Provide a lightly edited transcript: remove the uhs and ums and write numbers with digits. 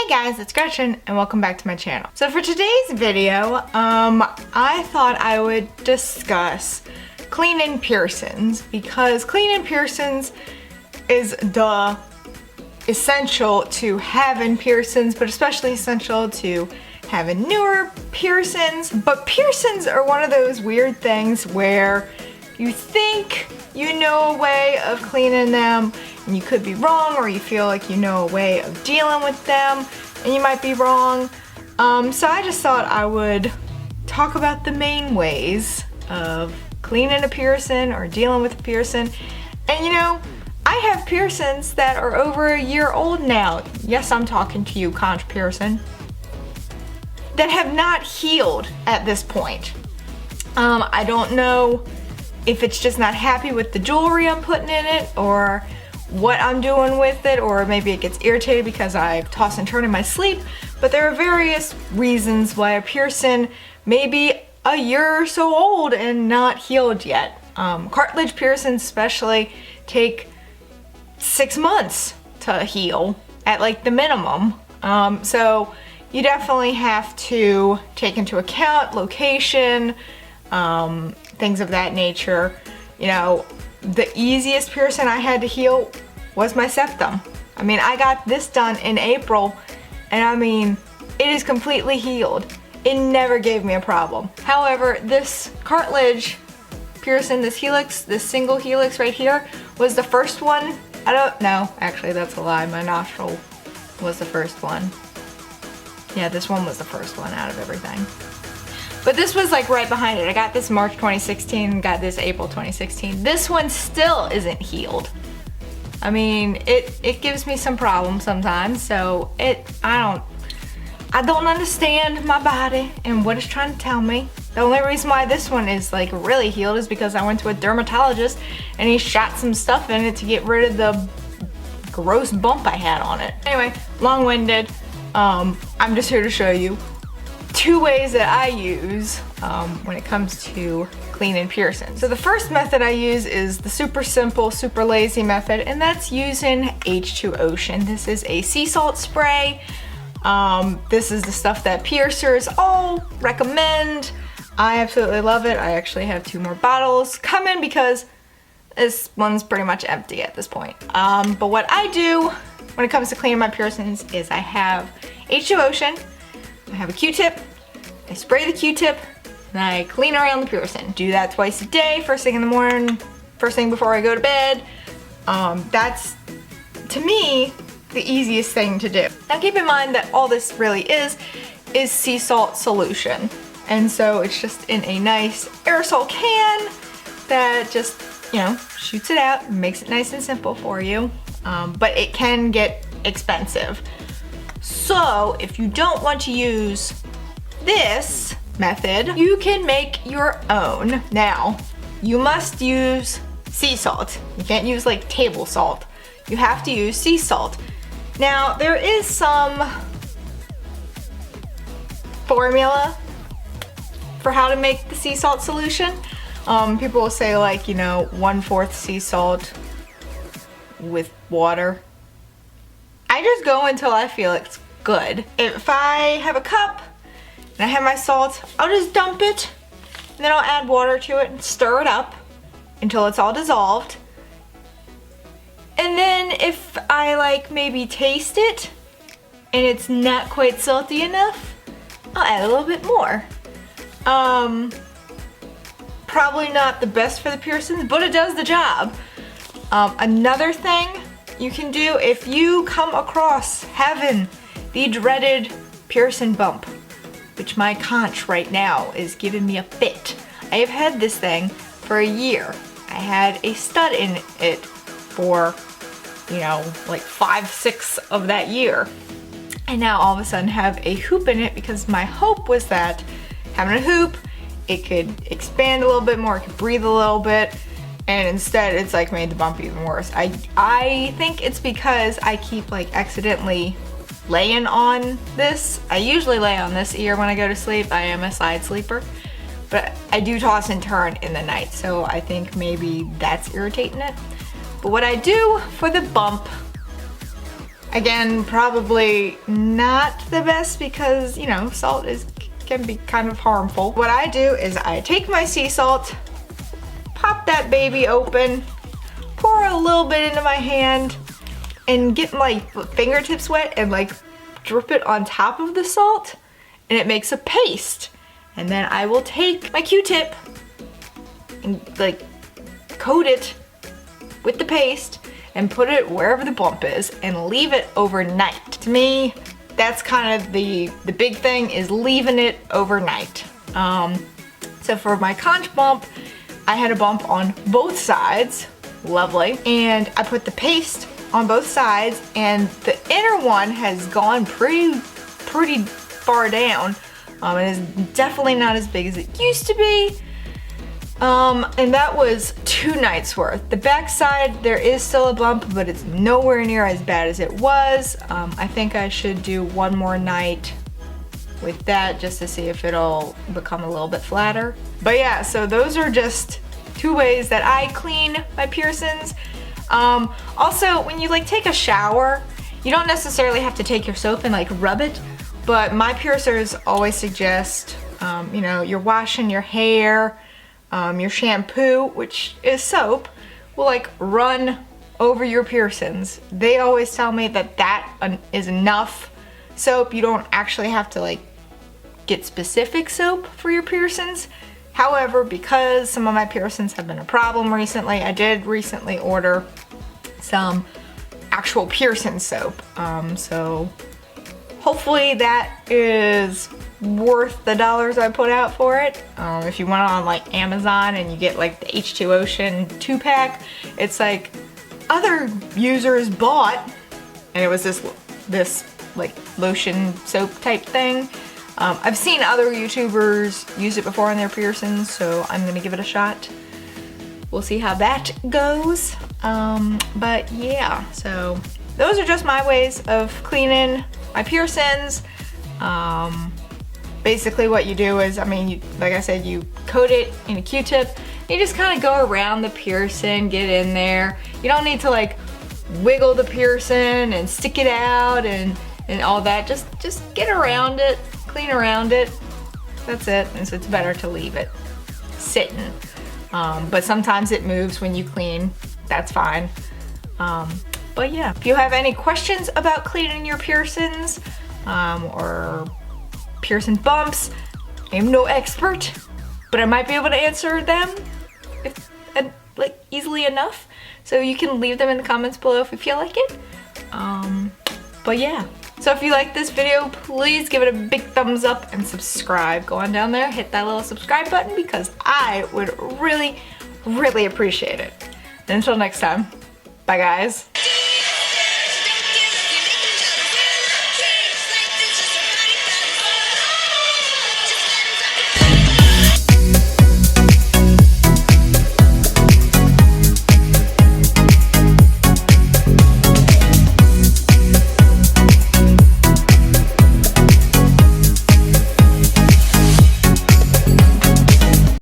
Hey guys, it's Gretchen and welcome back to my channel. So for today's video, I thought I would discuss cleaning piercings because cleaning piercings is the essential to having piercings, but especially essential to having newer piercings. But piercings are one of those weird things where you think you know a way of cleaning them and you could be wrong, or you feel like you know a way of dealing with them and you might be wrong. So I just thought I would talk about the main ways of cleaning a piercing or dealing with a piercing. And you know, I have piercings that are over a year old now. Yes, I'm talking to you, conch piercing, that have not healed at this point. I don't know if it's just not happy with the jewelry I'm putting in it, or what I'm doing with it, or maybe it gets irritated because I toss and turn in my sleep. But there are various reasons why a piercing may be a year or so old and not healed yet. Cartilage piercings especially take 6 months to heal at like the minimum. So you definitely have to take into account location, things of that nature. You know, the easiest piercing I had to heal was my septum. I mean, I got this done in April, and I mean, it is completely healed. It never gave me a problem. However, this cartilage piercing, this helix, this single helix right here, was the first one. I don't know, actually that's a lie. My nostril was the first one. Yeah, this one was the first one out of everything. But this was like right behind it. I got this March 2016, got this April 2016. This one still isn't healed. I mean, it gives me some problems sometimes, so I don't understand my body and what it's trying to tell me. The only reason why this one is like really healed is because I went to a dermatologist and he shot some stuff in it to get rid of the gross bump I had on it. Anyway, long-winded. I'm just here to show you 2 ways that I use when it comes to cleaning piercings. So the first method I use is the super simple, super lazy method, and that's using H2 Ocean. This is a sea salt spray. This is the stuff that piercers all recommend. I absolutely love it. I actually have 2 more bottles coming because this one's pretty much empty at this point. But what I do when it comes to cleaning my piercings is I have H2 Ocean, I have a Q-tip, I spray the Q-tip, and I clean around the piercing. Do that twice a day, first thing in the morning, first thing before I go to bed. That's, to me, the easiest thing to do. Now keep in mind that all this really is sea salt solution. And so it's just in a nice aerosol can that just, you know, shoots it out and makes it nice and simple for you. But it can get expensive. So if you don't want to use this method, you can make your own. Now, you must use sea salt. You can't use like table salt. You have to use sea salt. Now, there is some formula for how to make the sea salt solution. People will say like, you know, 1/4 sea salt with water. I just go until I feel it's good. If I have a cup and I have my salt, I'll just dump it, and then I'll add water to it and stir it up until it's all dissolved. And then if I like maybe taste it and it's not quite salty enough, I'll add a little bit more. Probably not the best for the piercings, but it does the job. Another thing you can do if you come across having the dreaded piercing bump, which my conch right now is giving me a fit. I have had this thing for a year. I had a stud in it for, you know, like 5-6 of that year. And now all of a sudden have a hoop in it because my hope was that having a hoop, it could expand a little bit more, it could breathe a little bit, and instead it's like made the bump even worse. I think it's because I keep like accidentally laying on this. I usually lay on this ear when I go to sleep. I am a side sleeper, but I do toss and turn in the night, so I think maybe that's irritating it. But what I do for the bump Again, probably not the best because, you know, salt can be kind of harmful. What I do is I take my sea salt, pop that baby open, pour a little bit into my hand, and get my fingertips wet and like drip it on top of the salt, and it makes a paste. And then I will take my Q-tip and like coat it with the paste and put it wherever the bump is and leave it overnight. To me, that's kind of the big thing, is leaving it overnight. So for my conch bump, I had a bump on both sides, lovely, and I put the paste on both sides, and the inner one has gone pretty far down. It is definitely not as big as it used to be. And that was 2 nights worth. The back side, there is still a bump, but it's nowhere near as bad as it was. I think I should do 1 more night with that just to see if it'll become a little bit flatter. But yeah, so those are just 2 ways that I clean my piercings. Also, when you like take a shower, you don't necessarily have to take your soap and like rub it, but my piercers always suggest, you know, you're washing your hair, your shampoo, which is soap, will like run over your piercings. They always tell me that that is enough soap. You don't actually have to like get specific soap for your piercings. However, because some of my piercings have been a problem recently, I did recently order some actual piercing soap. So hopefully that is worth the dollars I put out for it. If you went on like Amazon and you get like the H2 Ocean 2-pack, it's like other users bought, and it was this like lotion soap type thing. I've seen other YouTubers use it before on their piercings, so I'm gonna give it a shot. We'll see how that goes. But yeah, so those are just my ways of cleaning my piercings. Basically what you do is, I mean, like I said, you coat it in a Q-tip. You just kind of go around the piercing, get in there. You don't need to like wiggle the piercing and stick it out and all that. Just get around it, clean around it. That's it. And so it's better to leave it sitting. But sometimes it moves when you clean. That's fine. But yeah, if you have any questions about cleaning your piercings, or piercing bumps, I'm no expert, but I might be able to answer them like easily enough. So you can leave them in the comments below if you feel like it. But yeah, so if you like this video, please give it a big thumbs up and subscribe. Go on down there, hit that little subscribe button because I would really appreciate it. And until next time, bye guys.